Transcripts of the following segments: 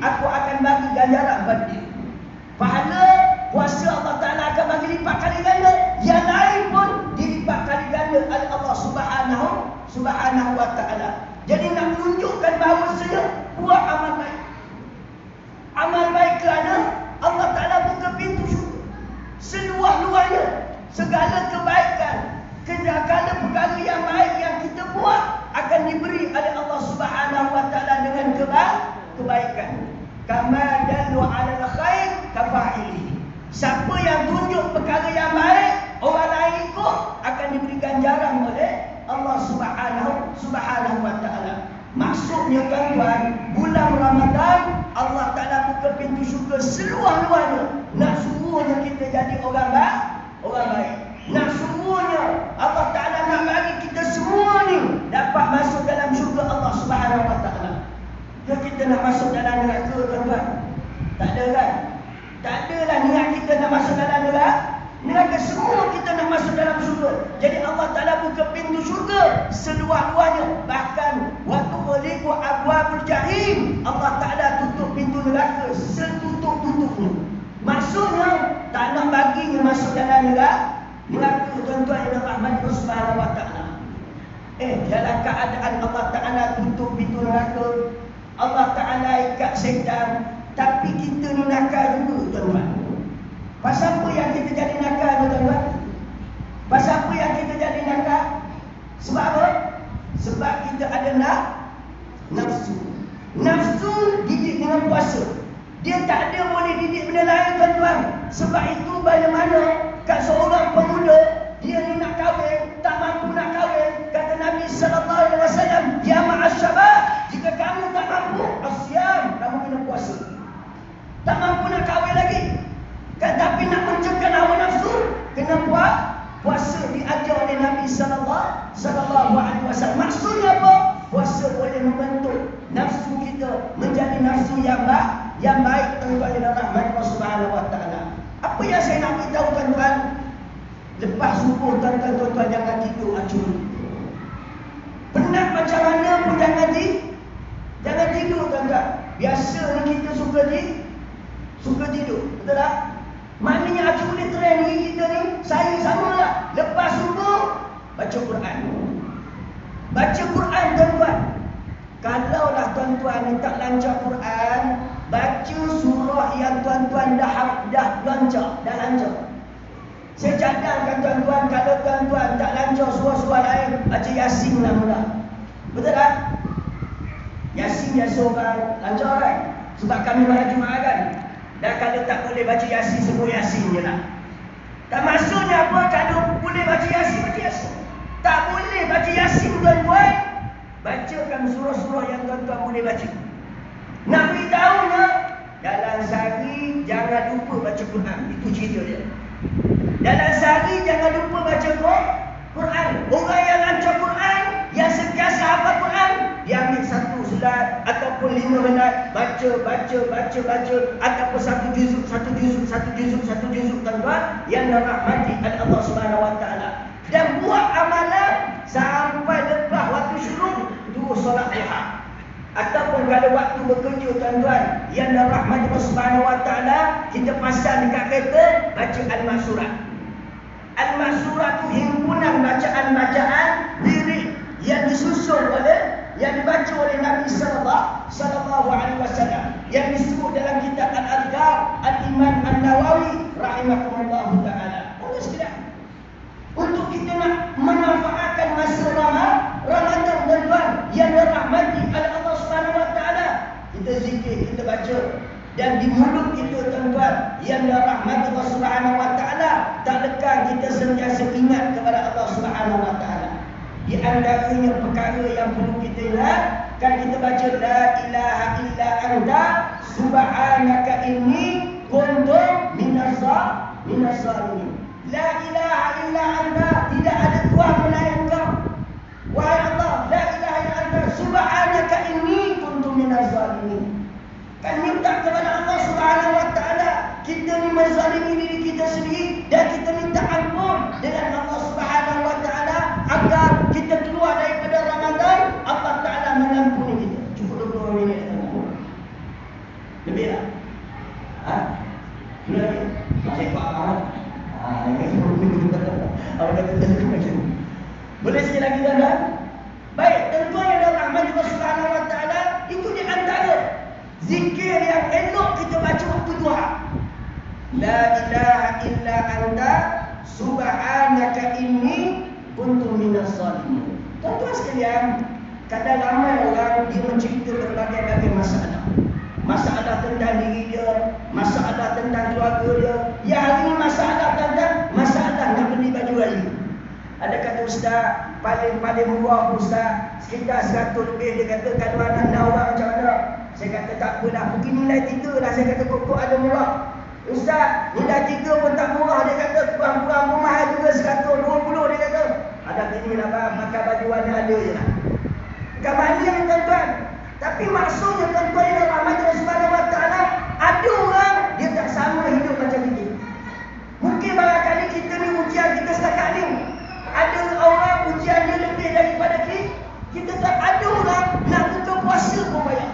aku akan bagi ganjaran pada dia. Pahala puasa Allah Ta'ala akan bagi lipat kali ganda. Yang lain pun dilipat kali ganda oleh Allah Subhanahu wa Ta'ala. Jadi nak menunjukkan bahawasanya buat amal baik. Amal baik kerana Allah Ta'ala buka pintu syurga seluas-luasnya. Segala kebaikan, segala perkara yang baik yang kita buat akan diberi oleh Allah Subhanahu wa Ta'ala dengan kebaikan. Kama dallu 'alal khair kafa'ili. Siapa yang tunjuk perkara yang baik, orang lain ikut, akan diberi ganjaran oleh Allah Subhanahu wa Ta'ala. Maksudnya tuan-tuan, bulan Ramadan Allah Ta'ala buka pintu syurga seluas-luasnya. Nak suruhnya kita jadi orang baik. Nak suruhnya Allah Ta'ala nak bagi kita semua ni dapat masuk dalam syurga Allah Subhanahu wa Ta'ala. Kalau kita nak masuk dalam neraka tuan-tuan, tak ada kan? Tak adalah niat kita nak masuk dalam neraka. Semua kita nak masuk dalam syurga. Jadi Allah Ta'ala buka pintu syurga seluas-luasnya. Bahkan waktu uliku abwabul jahim, Allah Ta'ala tutup pintu neraka setutup-tutupnya. Maksudnya tak nak baginya masuk dalam neraka tuan-tuan yang dirahmati Allah Subhanahu wa Ta'ala. Dalam keadaan Allah Ta'ala tutup pintu neraka, Allah Ta'ala ikat syaitan, tapi kita ni nakal juga tuan-tuan. Pasal apa yang kita jadi nakal tuan-tuan? Pasal apa yang kita jadi nakal? Sebab apa? Sebab kita ada nafsu. Nafsu didik dengan puasa. Dia tak ada boleh didik benda lain tuan-tuan. Sebab itu bagaimana kat seorang pemuda, dia ni nak kahwin, tak mampu nak kahwin, kata Nabi sallallahu alaihi wasallam, ya ma'asyabab, jika kamu tak mampu asyam, kamu kena puasa. Tak mampu nak kahwin lagi, tapi nak mencegah hawa nafsu, kena puasa. Diajar oleh Nabi sallallahu alaihi wasallam. Maksudnya apa? Puasa boleh membentuk nafsu kita menjadi nafsu yang baik tuan-tuan dan rahmat Allah Subhanahu wa Ta'ala. Apa yang saya nak beritahu tuan-tuan, lepas subuh tuan-tuan jangan tidur acur. Penat macam mana pun jangan tidur tuan-tuan. Biasa ni kita suka tidur, betul tak? Maknanya acur ni trend ni kita ni, saya samalah. Lepas subuh baca Quran. Baca Quran tuan-tuan. Kalaulah tuan-tuan ni tak lancar Quran, baca surah yang tuan-tuan dah lancar. Saya cadangkan tuan-tuan, kalau tuan-tuan tak lancar surah-surah lain, baca Yasin lah mula. Betul tak? Yasin biasa orang lancar kan? Sebab kami malam Jumaat kan? Dan kalau tak boleh baca Yasin, sebut Yasin je lah. Tak maksudnya apa? Kalau boleh baca Yasin, baca Yasin. Tak boleh baca Yasin tuan-tuan, bacakan surah-surah yang tuan-tuan boleh baca. Nak beritahunya, dalam sehari jangan lupa baca Quran. Itu cerita dia. Dalam sehari jangan lupa baca Quran. Orang yang lancar Quran, yang sentiasa hafal Quran, dia ambil satu surat ataupun 5 minit, baca ataupun satu juzuk tuan-tuan yang dirahmati oleh Allah Subhanahu wa Ta'ala. Dan buat amalan sampai lepas waktu syuruk, dua solat duha. Ataupun kalau waktu bekerja tuan-tuan yang dirahmati Allah Subhanahu wa Ta'ala, kita pasang dekat kereta, baca Al-Ma'surat. Al-Ma'surat itu himpunan bacaan-bacaan lirik yang disusun yang dibaca oleh Nabi sallallahu alaihi wasallam, yang disebut dalam kitab Al-Adhkar Al-Imam An-Nawawi rahimahullah taala. Untuk sekedar untuk kita nak memanfaatkan masa Ramadan tuan-tuan yang dirahmati oleh Allah Subhanahu wa Ta'ala, kita zikir, kita baca. Dan di mulut kita tuan-tuan yang dirahmati Allah Subhanahu wa Ta'ala, tak lekang kita sentiasa ingat kepada Allah Subhanahu wa Ta'ala. Di antaranya perkara yang perlu kita ingat, kan kita baca la ilaha illa anta subhanaka inni kuntu minaz zalimin. La ilaha illa anta, tidak ada Tuhan melainkan Engkau. Wahai Allah, la ilaha illa anta subhanaka inni kuntu minaz zalimin. Kan minta kepada Allah Subhanahu wa Ta'ala, kita ni menzalimi diri kita sendiri, dan kita minta ampun dengan Allah Subhanahu wa Ta'ala agar kita keluar daripada Ramadan, Allah Ta'ala mengampuni kita. Cukup 20 minit. Lebih tak? Boleh lagi? Saya kuat kawan. Apa kata terlalu macam boleh sekali lagi tuan-tuan? Baik, tentu yang dalam rahmat Allah Subhanahu Wa Taala itu di antara zikir yang elok kita baca waktu duha. La ilaha illa anta subhanaka inni kuntu minas zalimin. Tuan-tuan sekalian, kadang ramai orang dia mencerita berbagai-bagai masalah. Masalah tentang diri dia, masalah tentang keluarga dia. Ya hari ini masalah tentang masalah nak beli baju raya. Ada kata ustaz, paling murah ustaz, sekitar 100 lebih. Dia kata kalau anak orang macam mana? Saya kata tak apalah, mungkin nilai 3 lah. Saya kata kok ada murah. Ustaz, nilai 3 pun tak murah. Dia kata kurang-kurang pun mahal juga 120 dia kata. Ada ini lah bang, pakai baju warna ada je lah. Bukan mana ni tuan-tuan. Tapi maksudnya tuan-tuan yang rahmat Allah Subhanahu Wa Taala, ada orang dia tak sama hidup macam kita. Mungkin barangkali kita ni ujian kita setakat ni. Ada orang ujiannya lebih daripada kita tak. Ada orang nak buka puasa pun payah.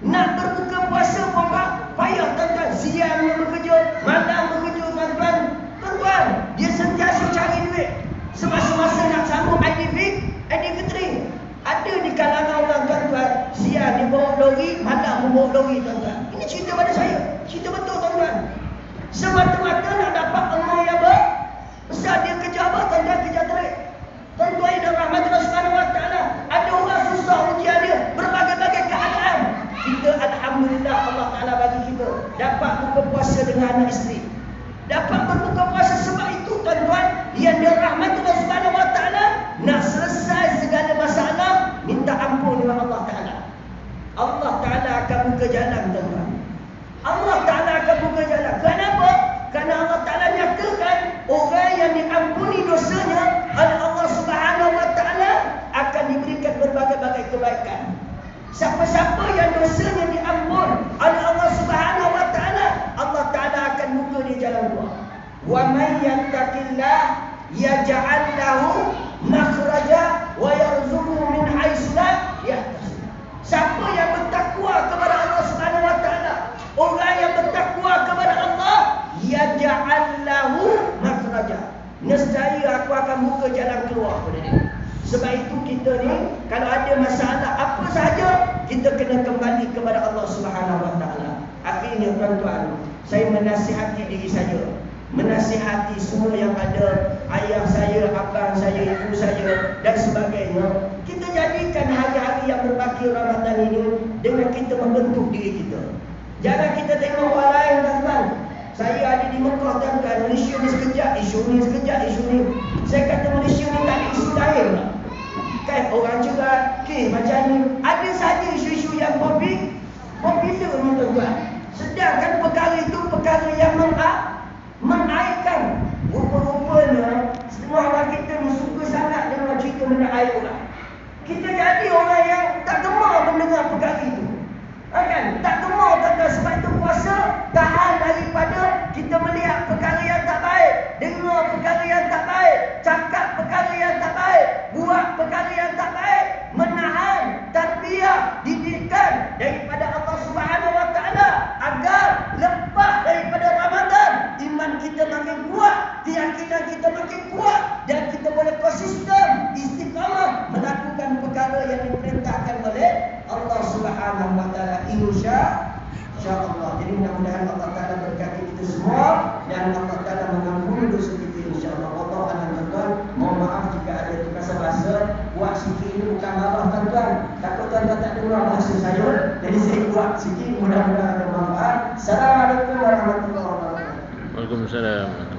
Nak berbuka puasa pun payah tuan-tuan. Siang dia bekerja, malam bekerja tuan-tuan. Tuan-tuan, dia sentiasa cari duit. Semasa-masa nak sambung Aidilfitri. Ada di kalangan orang tuan-tuan, siang dia bawa lori, malam pun bawa lori tuan-tuan. Ini cerita pada saya. Cerita betul tuan-tuan. Semata-mata nak dapat umur yang besar, dia kerja apa tuan-tuan? Kerja terik. Tuan-tuan dan rahmat Allah Subhanahu Wa Taala, ada orang susah ujian dia, berbagai-bagai keadaan. Kita alhamdulillah Allah Taala bagi kita dapat buka puasa dengan anak isteri. Dapat berbuka puasa sebab itu tuan-tuan, yang dirahmati Allah Subhanahu Wa Taala, nak selesai segala masalah, minta ampun dengan Allah Taala. Allah Taala akan buka jalan tuan-tuan. Allah Taala akan buka jalan. Kenapa? Kerana Allah Taala nyatakan orang yang diampuni dosanya oleh Allah Subhanahu Wa Taala akan diberikan berbagai-bagai kebaikan. Siapa-siapa yang dosanya diampun oleh Allah Subhanahu Wa Taala, Allah Taala akan buka dia jalan keluar. Wa may yattaqillah yaj'al lahu makhraja wa yarzuqhu min haitsu la yahtasib. Siapa yang bertakwa kepada Allah Subhanahu Wa Taala, orang yang bertakwa kepada Allah, yaj'al lahu makhraja, nescaya aku akan buka jalan keluar kepada dia. Sebab itu kita ni kalau ada masalah apa sahaja, kita kena kembali kepada Allah Subhanahu Wa Taala. Akhirnya tuan-tuan, saya menasihati diri saya, menasihati semua yang ada, ayah saya, abang saya, ibu saya dan sebagainya. Kita jadikan hari-hari yang berbaki Ramadan ini dengan kita membentuk diri kita. Jangan kita tengok orang lain tuan-tuan. Saya ada di Mekah tuan-tuan, Malaysia ni sekejap, isu ni sekejap, isu ni. Saya kata Malaysia ni tak ada isu lain lah. Kan orang juga macam ni. Ada saja isu-isu yang popular ni tuan-tuan. Sedangkan perkara itu perkara yang mengairkan. Rupa-rupanya semua orang kita ni suka sangat dengan cerita benda air orang. Kita jadi orang yang tak gemar mendengar perkara itu. Kan? Tak gemar tuan-tuan. Sebab itu puasa tahan daripada kita melihat perkara yang tak baik, dengar perkara yang tak baik, cakap perkara yang tak baik, buat perkara yang tak baik, menahan tarbiyah, didikan daripada Allah Subhanahu Wa Taala agar lepas daripada Ramadan iman kita makin kuat, keyakinan kita makin kuat dan kita boleh konsisten istiqamah melakukan perkara yang diperintahkan oleh Allah Subhanahu Wa Taala, insya-Allah. Jadi mudah-mudahan Allah Taala berkati kita semua dan Allah Taala mengampuni dosa kita insya-Allah. Allah akan tuan-tuan, mohon maaf jika ada terkasa bahasa buat sikit ini bukan marah tuan-tuan. Takut tuan-tuan tak dengar bahasa saya, jadi saya buat sikit, mudah-mudahan ada manfaat. Assalamualaikum warahmatullahi wabarakatuh. Waalaikumsalam.